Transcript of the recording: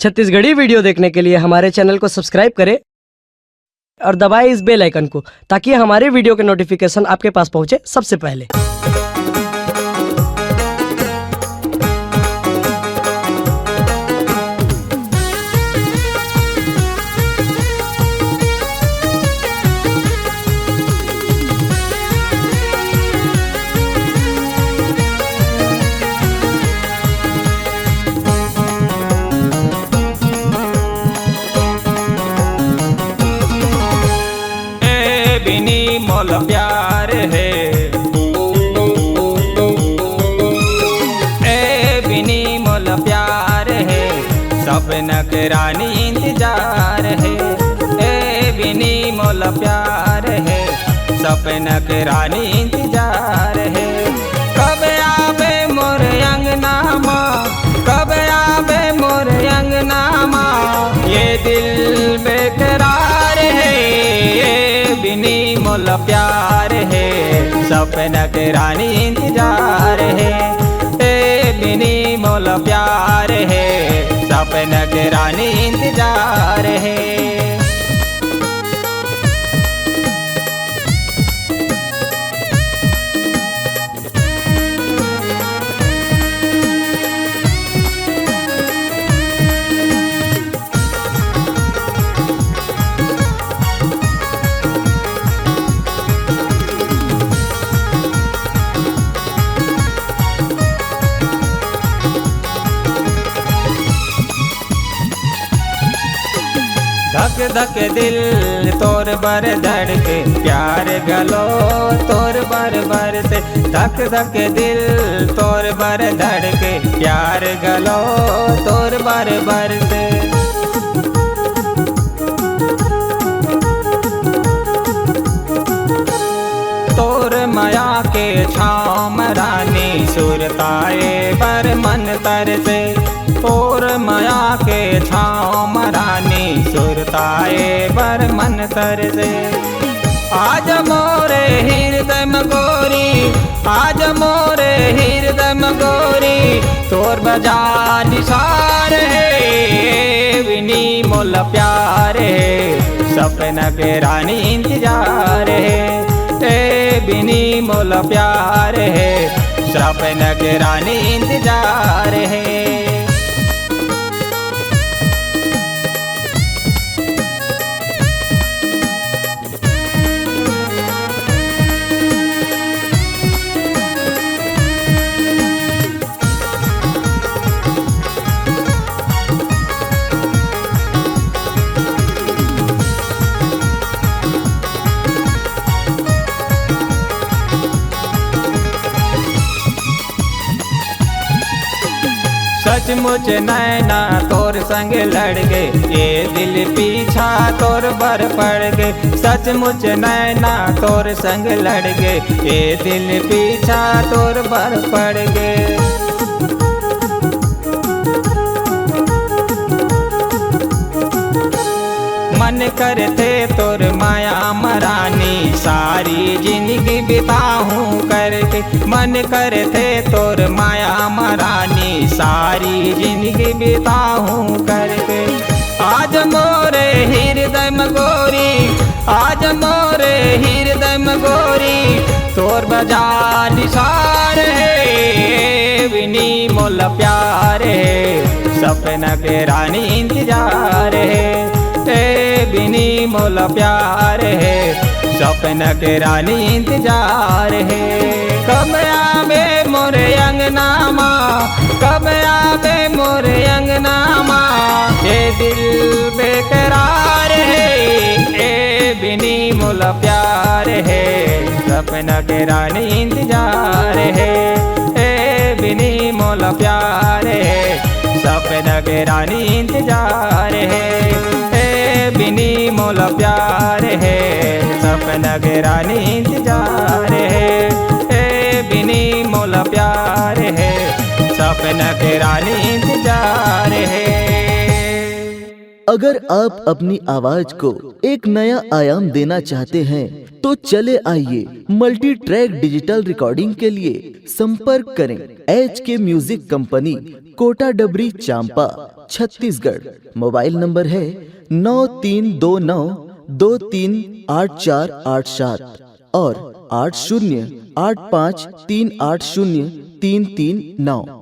Chhattisgarhi video देखने के लिए हमारे चैनल को सब्सक्राइब करें और दबाएं इस बेल आइकन को ताकि हमारे वीडियो के नोटिफिकेशन आपके पास पहुंचे सबसे पहले। मोल प्यार है ए बिनी मोल प्यार है सपना के रानी इंतजार है ए बिनी मोल प्यार है सपना के रानी इंतजार है। कब आवे मोर अंगना माँ कब आवे मोर अंगना माँ ये दिल बेकरार है बिनी मोल प्यार है सपना के रानी इंतजार है ए बिनी मोल प्यार है सपना के रानी इंतजार है। धक धक दिल तोर बर धड़के प्यार गलो तोर बर से धक धक दिल तोर बर धड़के प्यार गलो तोर बर से। तोर माया के छाम रानी सुरताए पर मन तर से तोर माया के छाँव रानी सुरताए बर मन तर से। आज मोरे हृदय में गोरी आज मोरे हृदय में गोरी तोर बजा निसार है विनी मोल प्यार है सपना के रानी इंतजार है ए बिनी मोल प्यार है सपना के रानी इंतजार है। सचमुच नैना तोर संग लड़ गए ये दिल पीछा तोर बर पड़ गए सचमुच नैना तोर संग लड़ गए ये दिल पीछा तोर बर पड़ गए। मन करते तोर माया मरानी सारी जिंदगी बिताऊं करके मन करते तोर माया मरानी सारी जिंदगी बिताऊं करके। आज मोरे हृदय में गोरी आज मोरे हृदय में गोरी तोर बजा निसार है विनी मोल प्यार है सपना के रानी इंतजार है ए बिनी मोल प्यार है सपना के रानी इंतजार है। कब आवे मोरे अंगना माँ कब आवे मोरे अंगना माँ ये दिल बेकरार है ए बिनी मोल प्यार है सपना के रानी इंतजार है ए बिनी मोल प्यार है सपना के रानी इंतजार है बिनी मोल प्यार है सपना के रानी इंतजार है बिनी मोल प्यार है सपना के रानी इंतजार है। अगर आप अपनी आवाज को एक नया आयाम देना चाहते हैं तो चले आइए मल्टी ट्रैक डिजिटल रिकॉर्डिंग के लिए संपर्क करें HK म्यूजिक कंपनी, कोटा डबरी, चांपा। छत्तीसगढ़। मोबाइल नंबर है 9329238487 और 8085380339।